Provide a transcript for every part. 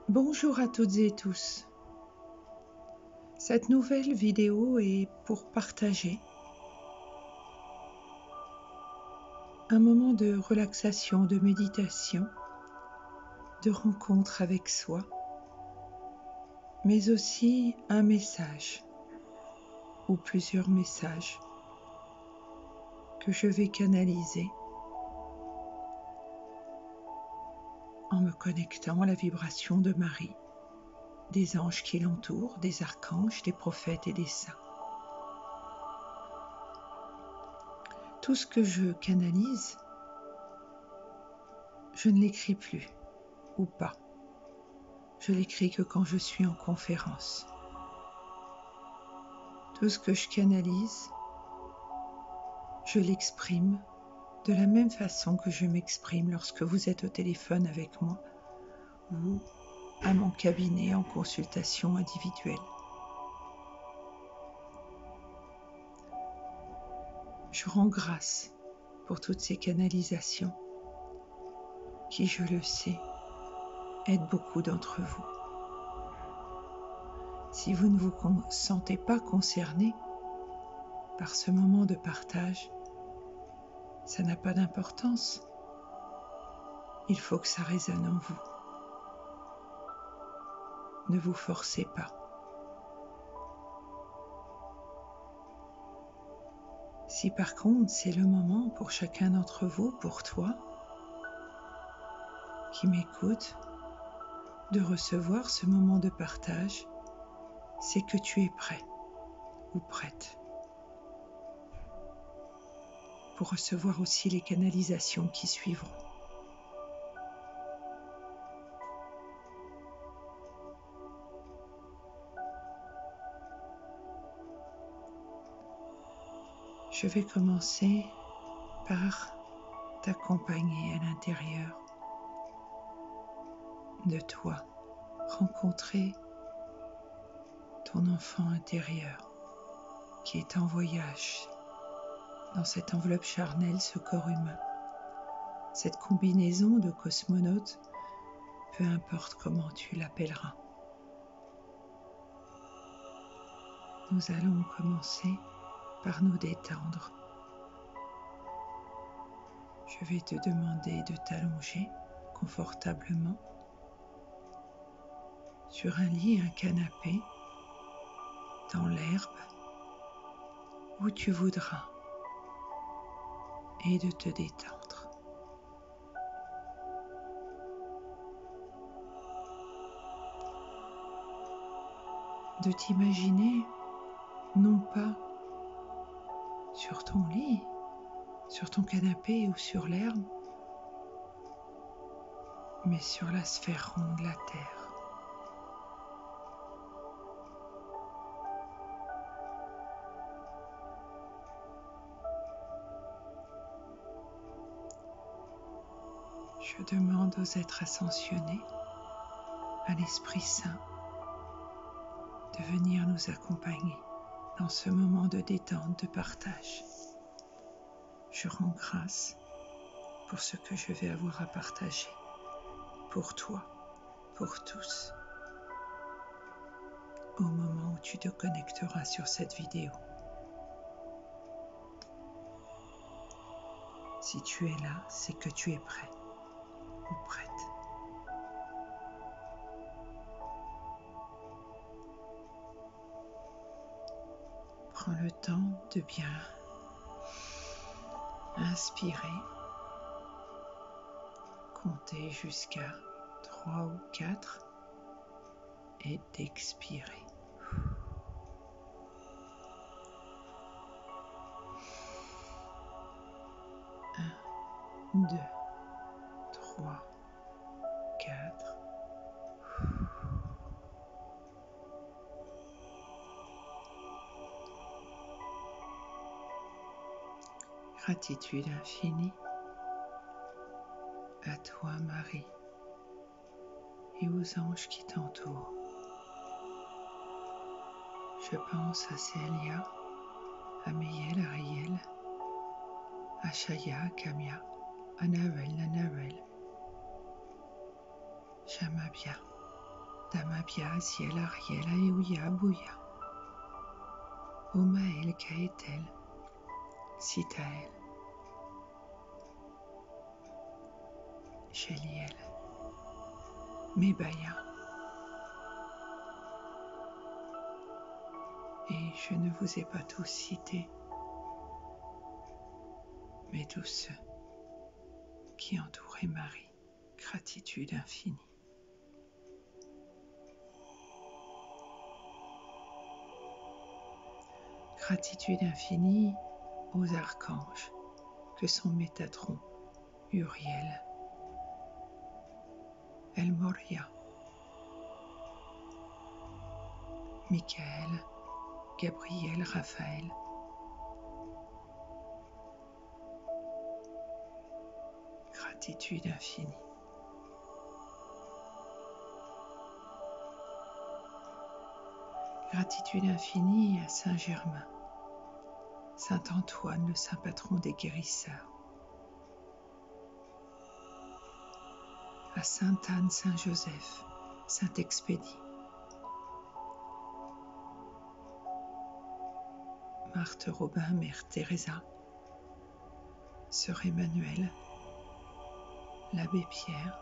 Bonjour à toutes et tous. Cette nouvelle vidéo est pour partager un moment de relaxation, de méditation, de rencontre avec soi, mais aussi un message ou plusieurs messages que je vais canaliser en me connectant à la vibration de Marie, des anges qui l'entourent, des archanges, des prophètes et des saints. Tout ce que je canalise, je ne l'écris plus ou pas. Je l'écris que quand je suis en conférence. Tout ce que je canalise, je l'exprime de la même façon que je m'exprime lorsque vous êtes au téléphone avec moi ou à mon cabinet en consultation individuelle. Je rends grâce pour toutes ces canalisations qui, je le sais, aident beaucoup d'entre vous. Si vous ne vous sentez pas concerné par ce moment de partage, ça n'a pas d'importance. Il faut que ça résonne en vous. Ne vous forcez pas. Si par contre c'est le moment pour chacun d'entre vous, pour toi, qui m'écoute, de recevoir ce moment de partage, c'est que tu es prêt ou prête pour recevoir aussi les canalisations qui suivront. Je vais commencer par t'accompagner à l'intérieur de toi, rencontrer ton enfant intérieur qui est en voyage dans cette enveloppe charnelle, ce corps humain, cette combinaison de cosmonautes, peu importe comment tu l'appelleras. Nous allons commencer par nous détendre. Je vais te demander de t'allonger confortablement sur un lit, un canapé, dans l'herbe, où tu voudras, et de te détendre. De t'imaginer non pas sur ton lit, sur ton canapé ou sur l'herbe, mais sur la sphère ronde de la Terre. Je demande aux êtres ascensionnés, à l'Esprit Saint, de venir nous accompagner dans ce moment de détente, de partage. Je rends grâce pour ce que je vais avoir à partager, pour toi, pour tous, au moment où tu te connecteras sur cette vidéo. Si tu es là, c'est que tu es prêt ou prête. Prends le temps de bien inspirer, compter jusqu'à 3 ou 4 et d'expirer. 1, 2, 3, 4. Gratitude infinie à toi, Marie, et aux anges qui t'entourent. Je pense à Célia, à Miel, à Riel, à Chaya, à Kamia, à Nawel, Jamabia, Damabia, Ziel, Ariel, Aéouya, Bouya, Omaël, Gaëtel, Sitaël, Géliel, Mébaya. Et je ne vous ai pas tous cités, mais tous ceux qui entouraient Marie, gratitude infinie. Gratitude infinie aux archanges que sont Métatron, Uriel, El-Moria, Michael, Gabriel, Raphaël. Gratitude infinie. Gratitude infinie à Saint Germain, Saint Antoine, le saint patron des guérisseurs, à Sainte Anne, Saint Joseph, Saint Expédie, Marthe Robin, Mère Teresa, Sœur Emmanuelle, l'Abbé Pierre,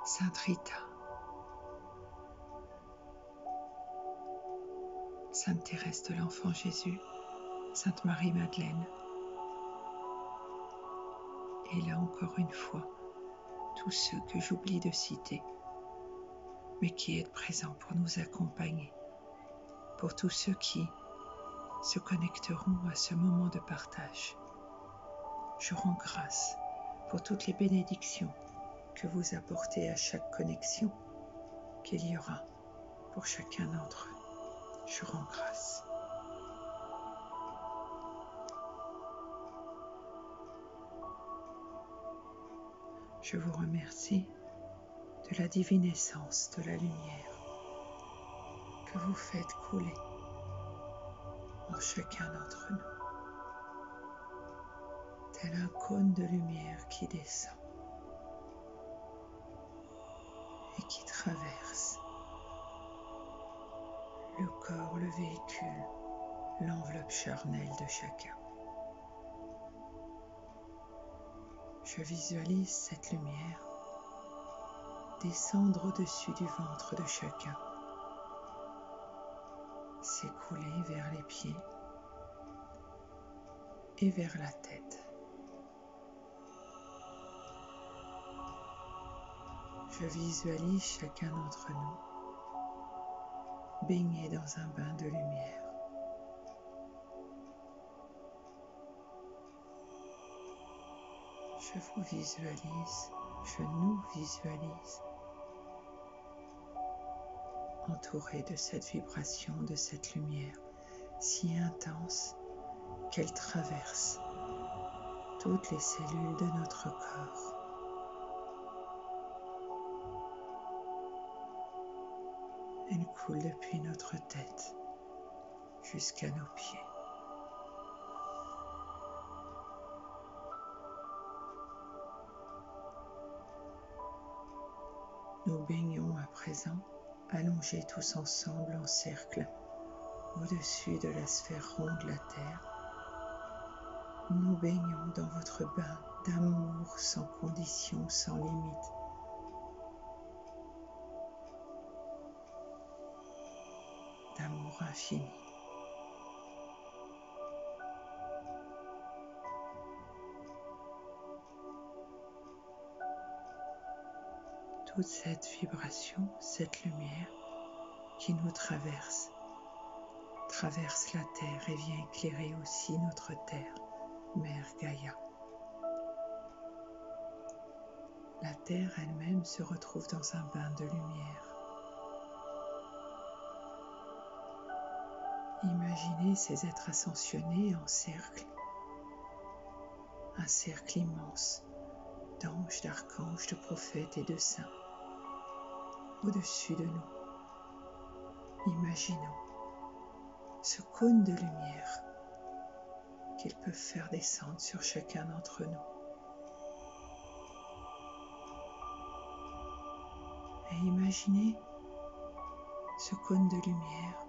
Sainte Rita, Sainte Thérèse de l'Enfant Jésus, Sainte Marie-Madeleine, et là encore une fois, tous ceux que j'oublie de citer, mais qui êtes présents pour nous accompagner, pour tous ceux qui se connecteront à ce moment de partage. Je rends grâce pour toutes les bénédictions que vous apportez à chaque connexion qu'il y aura pour chacun d'entre eux. Je rends grâce. Je vous remercie de la divine essence de la lumière que vous faites couler en chacun d'entre nous, tel un cône de lumière qui descend et qui traverse le corps, le véhicule, l'enveloppe charnelle de chacun. Je visualise cette lumière descendre au-dessus du ventre de chacun, s'écouler vers les pieds et vers la tête. Je visualise chacun d'entre nous baigné dans un bain de lumière. Je vous visualise, je nous visualise entourés de cette vibration, de cette lumière si intense qu'elle traverse toutes les cellules de notre corps. Elle coule depuis notre tête jusqu'à nos pieds. Nous baignons à présent, allongés tous ensemble en cercle, au-dessus de la sphère ronde de la Terre. Nous baignons dans votre bain d'amour sans condition, sans limite. D'amour infini. Toute cette vibration, cette lumière qui nous traverse la Terre et vient éclairer aussi notre Terre, Mère Gaïa. La Terre elle-même se retrouve dans un bain de lumière. Imaginez ces êtres ascensionnés en cercle, un cercle immense d'anges, d'archanges, de prophètes et de saints au-dessus de nous. Imaginons ce cône de lumière qu'ils peuvent faire descendre sur chacun d'entre nous. et imaginez ce cône de lumière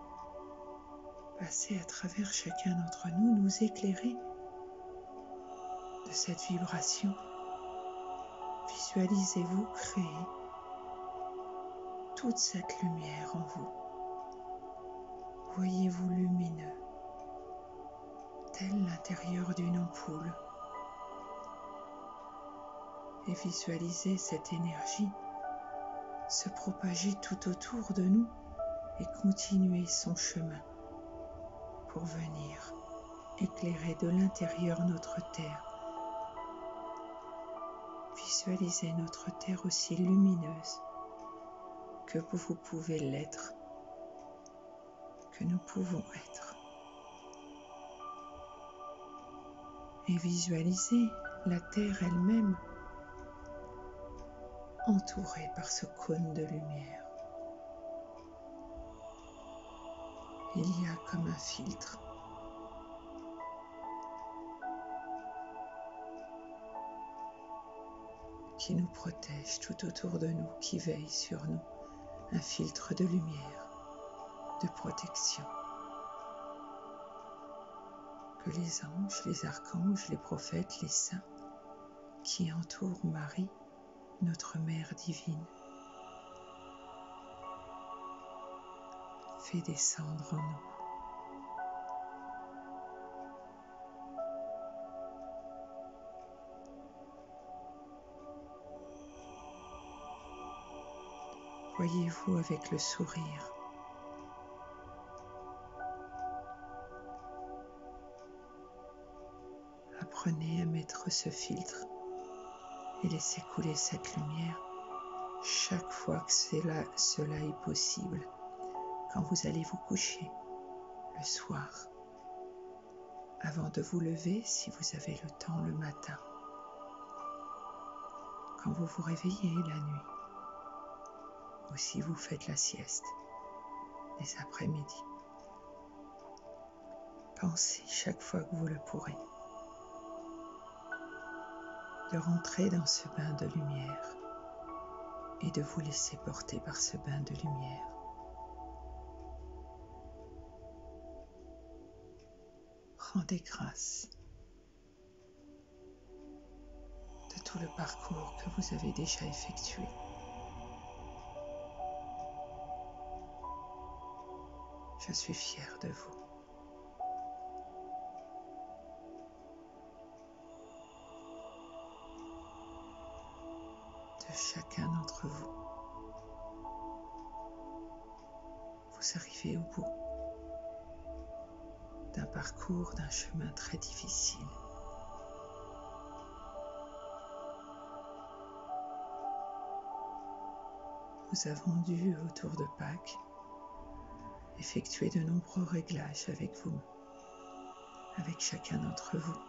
passer à travers chacun d'entre nous, nous éclairer de cette vibration. Visualisez-vous créer toute cette lumière en vous. Voyez-vous lumineux, tel l'intérieur d'une ampoule. Et visualisez cette énergie se propager tout autour de nous et continuer son chemin pour venir éclairer de l'intérieur notre terre. Visualisez notre terre aussi lumineuse que vous pouvez l'être, que nous pouvons être. Et visualisez la terre elle-même entourée par ce cône de lumière. Il y a comme un filtre qui nous protège tout autour de nous, qui veille sur nous, un filtre de lumière, de protection, que les anges, les archanges, les prophètes, les saints qui entourent Marie, notre Mère divine, fait descendre en nous. Voyez-vous avec le sourire. Apprenez à mettre ce filtre et laissez couler cette lumière chaque fois que cela est possible, quand vous allez vous coucher le soir, avant de vous lever si vous avez le temps le matin, quand vous vous réveillez la nuit, ou si vous faites la sieste les après-midi. Pensez chaque fois que vous le pourrez de rentrer dans ce bain de lumière et de vous laisser porter par ce bain de lumière. Rendez grâce de tout le parcours que vous avez déjà effectué. Je suis fière de vous. De chacun d'entre vous. Vous arrivez au bout d'un parcours, d'un chemin très difficile. Nous avons dû, autour de Pâques, effectuer de nombreux réglages avec vous, avec chacun d'entre vous.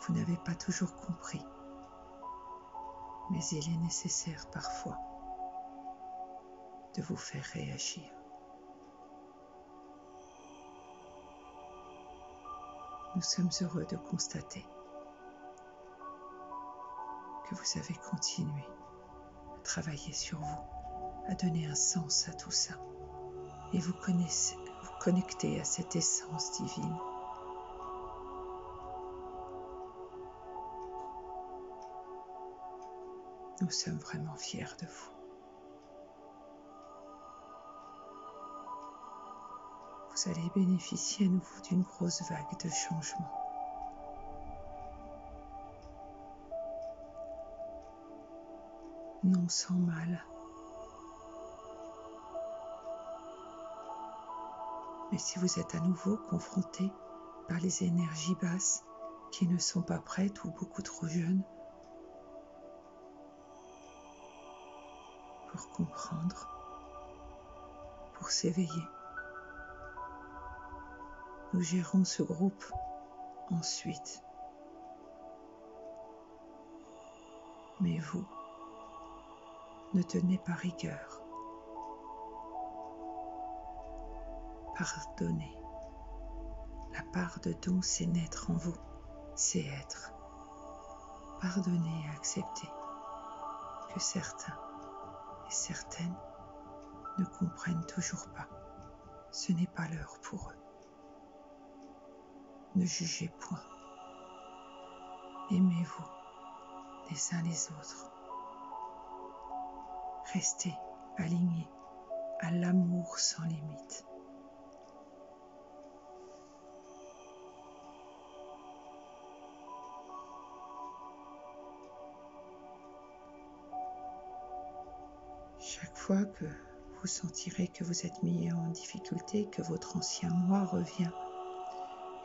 Vous n'avez pas toujours compris, mais il est nécessaire parfois de vous faire réagir. Nous sommes heureux de constater que vous avez continué à travailler sur vous, à donner un sens à tout ça, et vous connectez à cette essence divine. Nous sommes vraiment fiers de vous. Vous allez bénéficier à nouveau d'une grosse vague de changement. Non sans mal. Mais si vous êtes à nouveau confronté par les énergies basses qui ne sont pas prêtes ou beaucoup trop jeunes pour comprendre, pour s'éveiller, nous gérons ce groupe ensuite. Mais vous, ne tenez pas rigueur. Pardonnez. La part de don, c'est naître en vous, c'est être. Pardonnez et acceptez que certains et certaines ne comprennent toujours pas. Ce n'est pas l'heure pour eux. Ne jugez point. Aimez-vous les uns les autres. Restez alignés à l'amour sans limite. Chaque fois que vous sentirez que vous êtes mis en difficulté, que votre ancien moi revient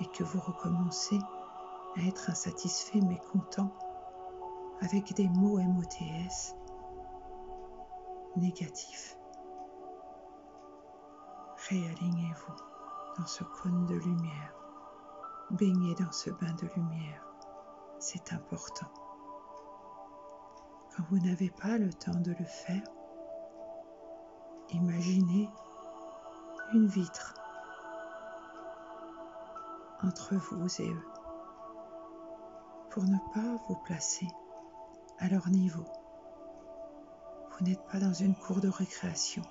et que vous recommencez à être insatisfait, mécontent, avec des mots MOTS négatifs, réalignez-vous dans ce cône de lumière, baignez dans ce bain de lumière, c'est important. Quand vous n'avez pas le temps de le faire, imaginez une vitre entre vous et eux pour ne pas vous placer à leur niveau. Vous n'êtes pas dans une cour de récréation.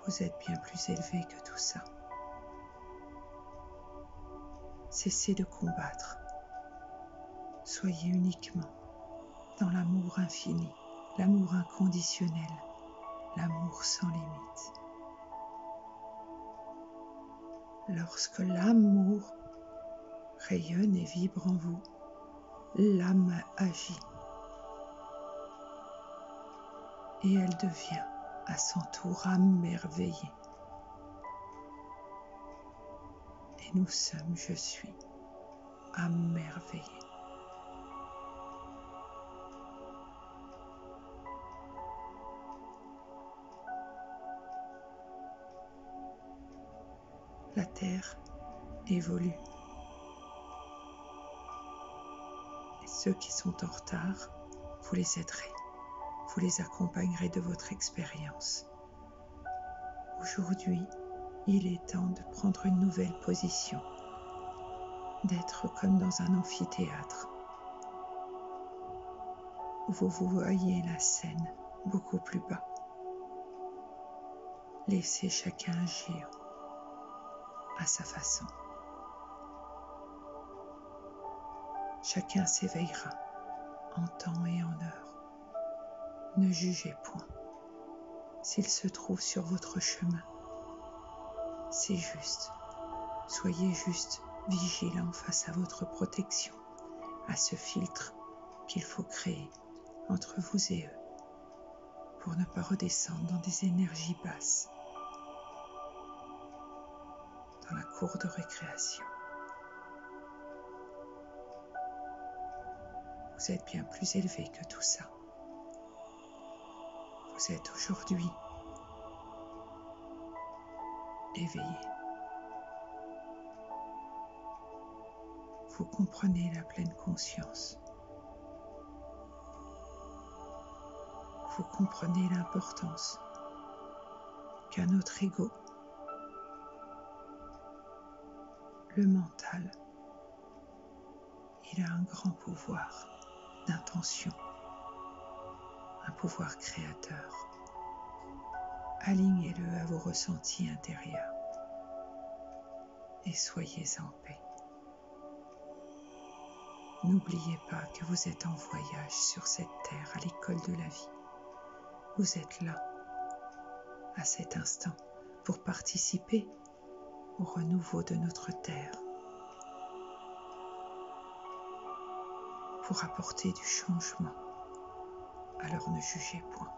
Vous êtes bien plus élevé que tout ça. Cessez de combattre. Soyez uniquement dans l'amour infini, l'amour inconditionnel, l'amour sans limite. Lorsque l'amour rayonne et vibre en vous, l'âme agit et elle devient à son tour émerveillée. Et nous sommes, je suis, émerveillés. La Terre évolue. Et ceux qui sont en retard, vous les aiderez, vous les accompagnerez de votre expérience. Aujourd'hui, il est temps de prendre une nouvelle position, d'être comme dans un amphithéâtre, où vous voyez la scène beaucoup plus bas. Laissez chacun agir à sa façon. Chacun s'éveillera en temps et en heure. Ne jugez point. S'il se trouve sur votre chemin, c'est juste. Soyez juste vigilant face à votre protection, à ce filtre qu'il faut créer entre vous et eux pour ne pas redescendre dans des énergies basses, dans la cour de récréation. Vous êtes bien plus élevé que tout ça. Vous êtes aujourd'hui éveillé. Vous comprenez la pleine conscience. Vous comprenez l'importance qu'a notre ego, le mental. Il a un grand pouvoir d'intention, un pouvoir créateur. Alignez-le à vos ressentis intérieurs et soyez en paix. N'oubliez pas que vous êtes en voyage sur cette terre à l'école de la vie. Vous êtes là, à cet instant, pour participer au renouveau de notre terre, pour apporter du changement. Alors ne jugez point.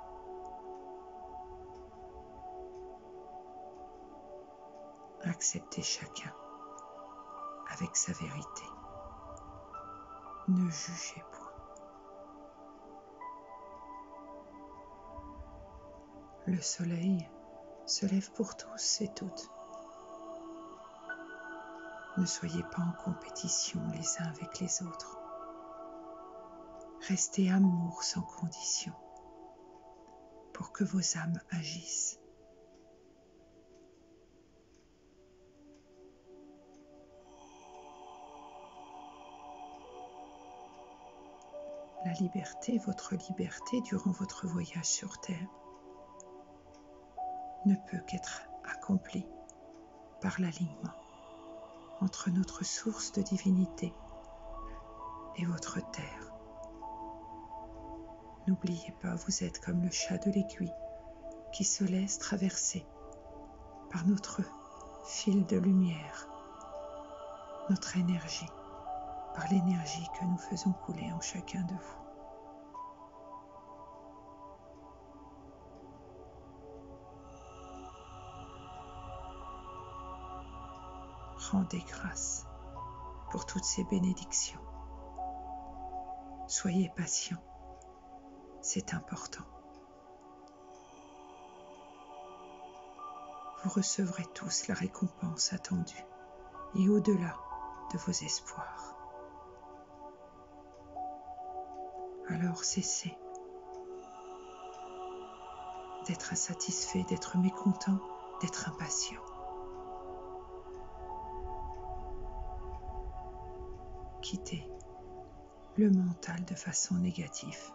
Acceptez chacun avec sa vérité. Ne jugez point. Le soleil se lève pour tous et toutes. Ne soyez pas en compétition les uns avec les autres. Restez amour sans condition pour que vos âmes agissent. la liberté, votre liberté durant votre voyage sur Terre, ne peut qu'être accomplie par l'alignement entre notre source de divinité et votre Terre. N'oubliez pas, vous êtes comme le chat de l'aiguille qui se laisse traverser par notre fil de lumière, notre énergie, par l'énergie que nous faisons couler en chacun de vous. Rendez grâce pour toutes ces bénédictions. Soyez patients, c'est important. Vous recevrez tous la récompense attendue et au-delà de vos espoirs. Alors cessez d'être insatisfait, d'être mécontent, d'être impatient. Quittez le mental de façon négative.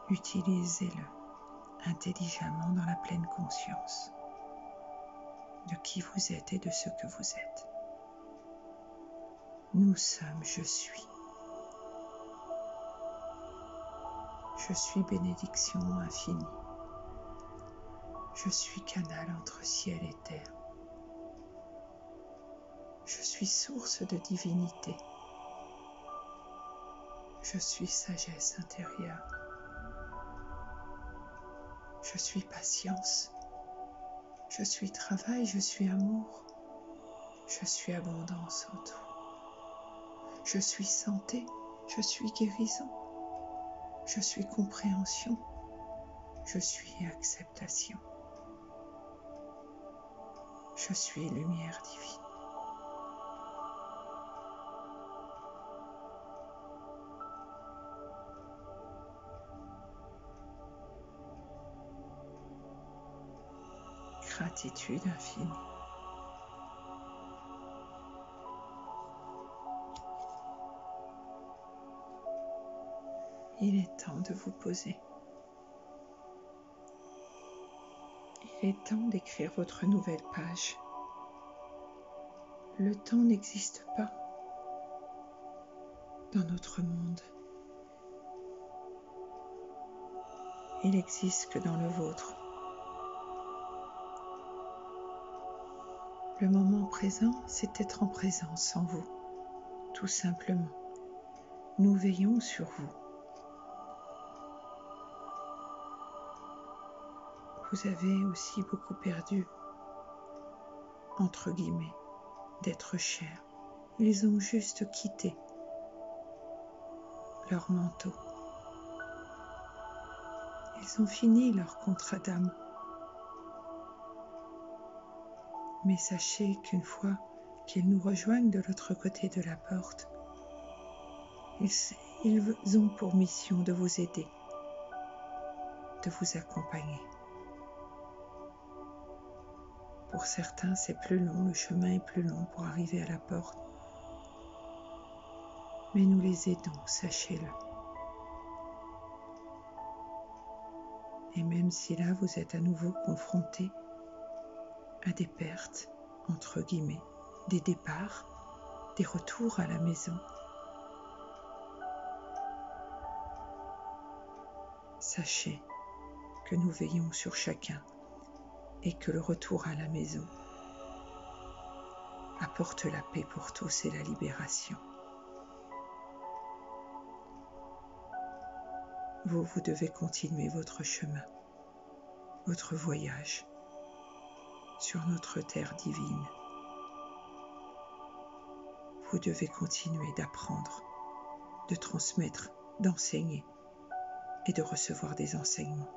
Utilisez-le intelligemment dans la pleine conscience de qui vous êtes et de ce que vous êtes. Nous sommes je suis. Je suis bénédiction infinie. Je suis canal entre ciel et terre. Je suis source de divinité. Je suis sagesse intérieure. Je suis patience. Je suis travail, je suis amour. Je suis abondance en tout. Je suis santé, je suis guérison. Je suis compréhension. Je suis acceptation. Je suis lumière divine. Gratitude infinie. Il est temps de vous poser. Il est temps d'écrire votre nouvelle page. Le temps n'existe pas dans notre monde. Il n'existe que dans le vôtre. Le moment présent, c'est être en présence en vous, tout simplement. Nous veillons sur vous. Vous avez aussi beaucoup perdu, entre guillemets, d'être chers. Ils ont juste quitté leur manteau. Ils ont fini leur contrat d'âme. Mais sachez qu'une fois qu'ils nous rejoignent de l'autre côté de la porte, ils ont pour mission de vous aider, de vous accompagner. Pour certains, c'est plus long, le chemin est plus long pour arriver à la porte. Mais nous les aidons, sachez-le. Et même si là, vous êtes à nouveau confrontés à des pertes, entre guillemets, des départs, des retours à la maison, sachez que nous veillons sur chacun et que le retour à la maison apporte la paix pour tous et la libération. Vous devez continuer votre chemin, votre voyage sur notre terre divine. Vous devez continuer d'apprendre, de transmettre, d'enseigner et de recevoir des enseignements.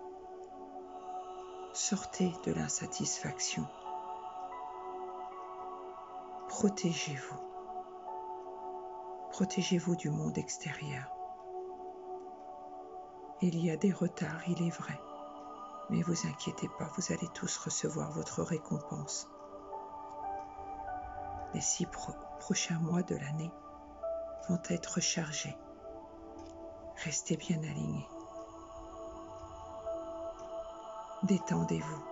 Sortez de l'insatisfaction. Protégez-vous. Protégez-vous du monde extérieur. Il y a des retards, il est vrai, mais vous inquiétez pas, vous allez tous recevoir votre récompense. Les 6 prochains mois de l'année vont être rechargés. Restez bien alignés. Détendez-vous.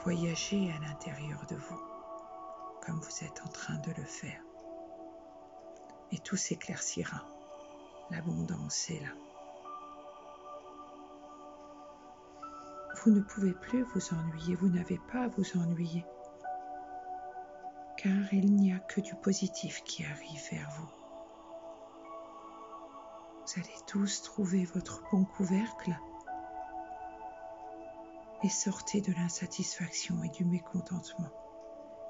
Voyagez à l'intérieur de vous, comme vous êtes en train de le faire. Et tout s'éclaircira. L'abondance est là. Vous ne pouvez plus vous ennuyer, vous n'avez pas à vous ennuyer, car il n'y a que du positif qui arrive vers vous. Vous allez tous trouver votre bon couvercle et sortez de l'insatisfaction et du mécontentement.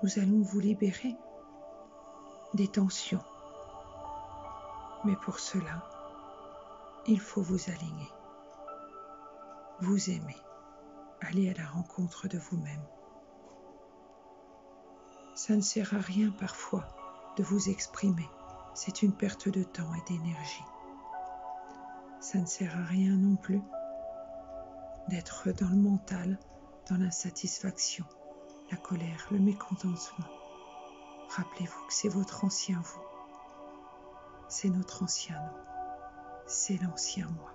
Nous allons vous libérer des tensions. Mais pour cela, il faut vous aligner, vous aimer, aller à la rencontre de vous-même. Ça ne sert à rien parfois de vous exprimer, c'est une perte de temps et d'énergie. Ça ne sert à rien non plus d'être dans le mental, dans l'insatisfaction, la colère, le mécontentement. Rappelez-vous que c'est votre ancien vous, c'est notre ancien nous, c'est l'ancien moi.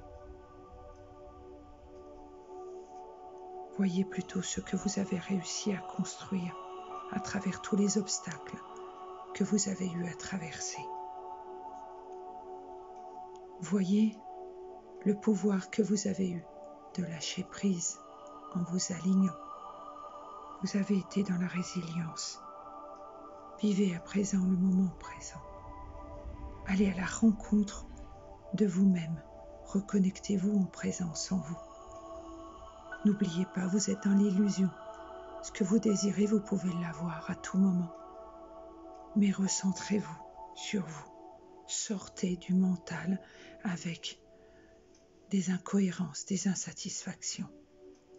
Voyez plutôt ce que vous avez réussi à construire à travers tous les obstacles que vous avez eu à traverser. Voyez le pouvoir que vous avez eu de lâcher prise en vous alignant. Vous avez été dans la résilience. Vivez à présent le moment présent. Allez à la rencontre de vous-même. Reconnectez-vous en présence en vous. N'oubliez pas, vous êtes dans l'illusion. Ce que vous désirez, vous pouvez l'avoir à tout moment. Mais recentrez-vous sur vous. Sortez du mental avec des incohérences, des insatisfactions,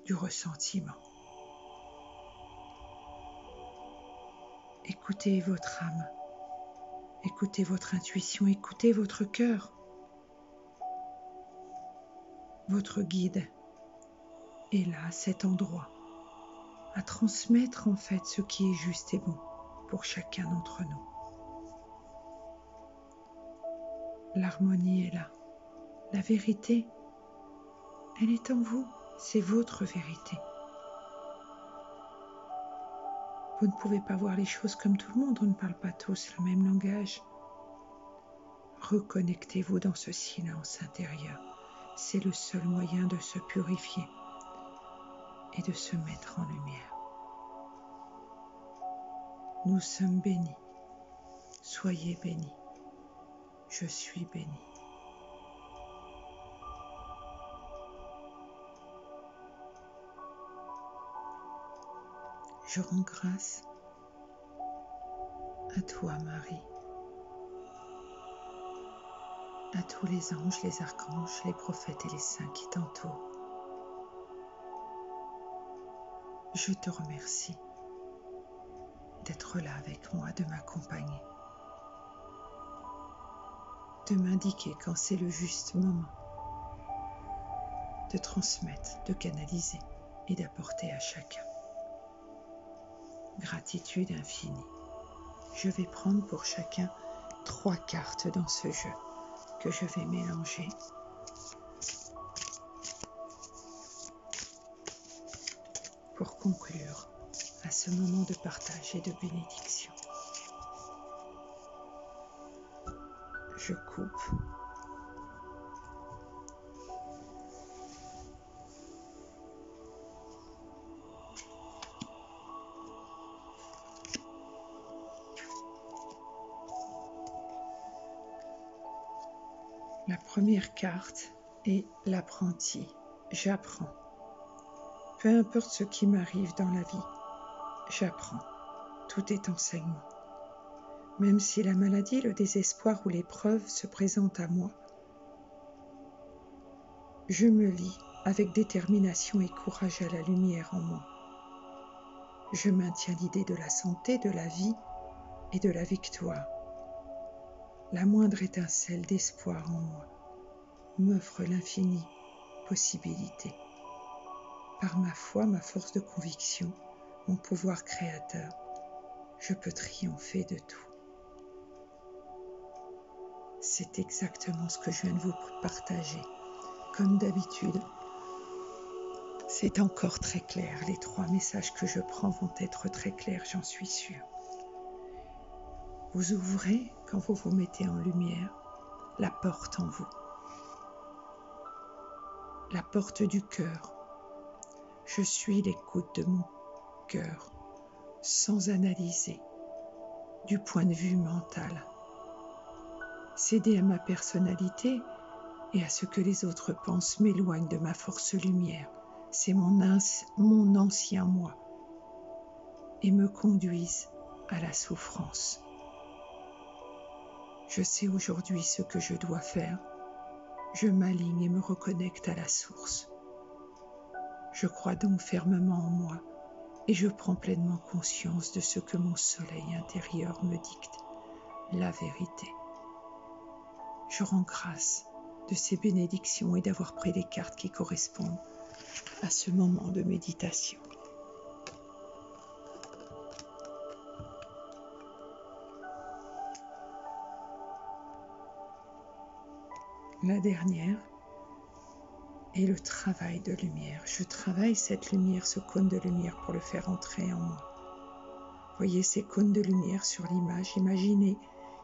du ressentiment. Écoutez votre âme, écoutez votre intuition, écoutez votre cœur. Votre guide est là, à cet endroit, à transmettre en fait ce qui est juste et bon pour chacun d'entre nous. L'harmonie est là. La vérité, elle est en vous. C'est votre vérité. Vous ne pouvez pas voir les choses comme tout le monde. On ne parle pas tous le même langage. Reconnectez-vous dans ce silence intérieur. C'est le seul moyen de se purifier et de se mettre en lumière. Nous sommes bénis. Soyez bénis. Je suis béni. Je rends grâce à toi, Marie, à tous les anges, les archanges, les prophètes et les saints qui t'entourent. Je te remercie d'être là avec moi, de m'accompagner, de m'indiquer quand c'est le juste moment, de transmettre, de canaliser et d'apporter à chacun. Gratitude infinie. Je vais prendre pour chacun 3 cartes dans ce jeu que je vais mélanger. Pour conclure à ce moment de partage et de bénédiction. Je coupe. La première carte est l'apprenti. J'apprends. Peu importe ce qui m'arrive dans la vie, j'apprends. Tout est enseignement. Même si la maladie, le désespoir ou l'épreuve se présentent à moi, je me lie avec détermination et courage à la lumière en moi. Je maintiens l'idée de la santé, de la vie et de la victoire. La moindre étincelle d'espoir en moi m'offre l'infinie possibilité. Par ma foi, ma force de conviction, mon pouvoir créateur, je peux triompher de tout. C'est exactement ce que je viens de vous partager. Comme d'habitude, c'est encore très clair. Les 3 messages que je prends vont être très clairs, j'en suis sûre. Vous ouvrez, quand vous vous mettez en lumière, la porte en vous. La porte du cœur. Je suis l'écoute de mon cœur, sans analyser, du point de vue mental. Céder à ma personnalité et à ce que les autres pensent m'éloigne de ma force lumière. C'est mon ancien moi et me conduisent à la souffrance. Je sais aujourd'hui ce que je dois faire. Je m'aligne et me reconnecte à la source. Je crois donc fermement en moi et je prends pleinement conscience de ce que mon soleil intérieur me dicte, la vérité. Je rends grâce de ces bénédictions et d'avoir pris les cartes qui correspondent à ce moment de méditation. La dernière est le travail de lumière. Je travaille cette lumière, ce cône de lumière pour le faire entrer en moi. Voyez ces cônes de lumière sur l'image. Imaginez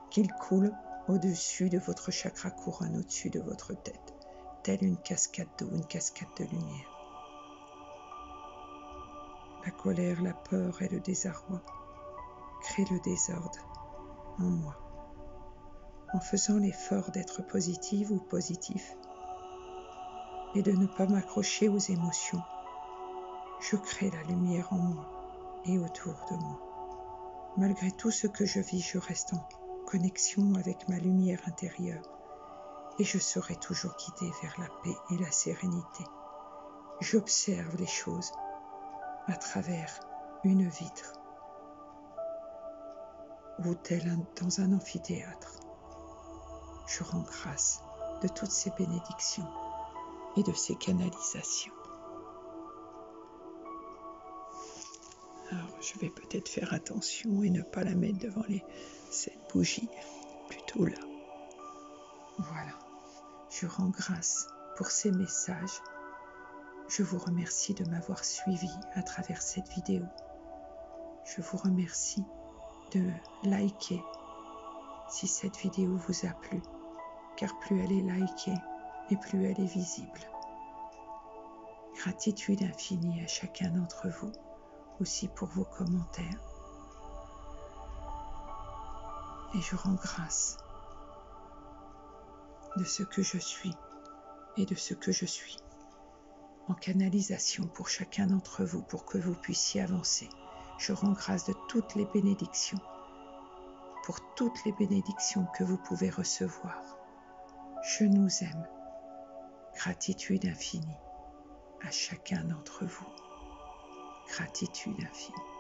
qu'ils coulent au-dessus de votre chakra couronne, au-dessus de votre tête, telle une cascade d'eau, une cascade de lumière. La colère, la peur et le désarroi créent le désordre en moi. En faisant l'effort d'être positive ou positif et de ne pas m'accrocher aux émotions, je crée la lumière en moi et autour de moi. Malgré tout ce que je vis, je reste en connexion avec ma lumière intérieure et je serai toujours guidée vers la paix et la sérénité. J'observe les choses à travers une vitre ou tel dans un amphithéâtre. Je rends grâce de toutes ces bénédictions et de ces canalisations. Alors, je vais peut-être faire attention et ne pas la mettre devant cette bougie, plutôt là. Voilà. Je rends grâce pour ces messages. Je vous remercie de m'avoir suivi à travers cette vidéo. Je vous remercie de liker si cette vidéo vous a plu, car plus elle est likée et plus elle est visible. Gratitude infinie à chacun d'entre vous, aussi pour vos commentaires. Et je rends grâce de ce que je suis et de ce que je suis en canalisation pour chacun d'entre vous pour que vous puissiez avancer. Je rends grâce de toutes les bénédictions, pour toutes les bénédictions que vous pouvez recevoir. Je nous aime. Gratitude infinie à chacun d'entre vous. Gratitude infinie.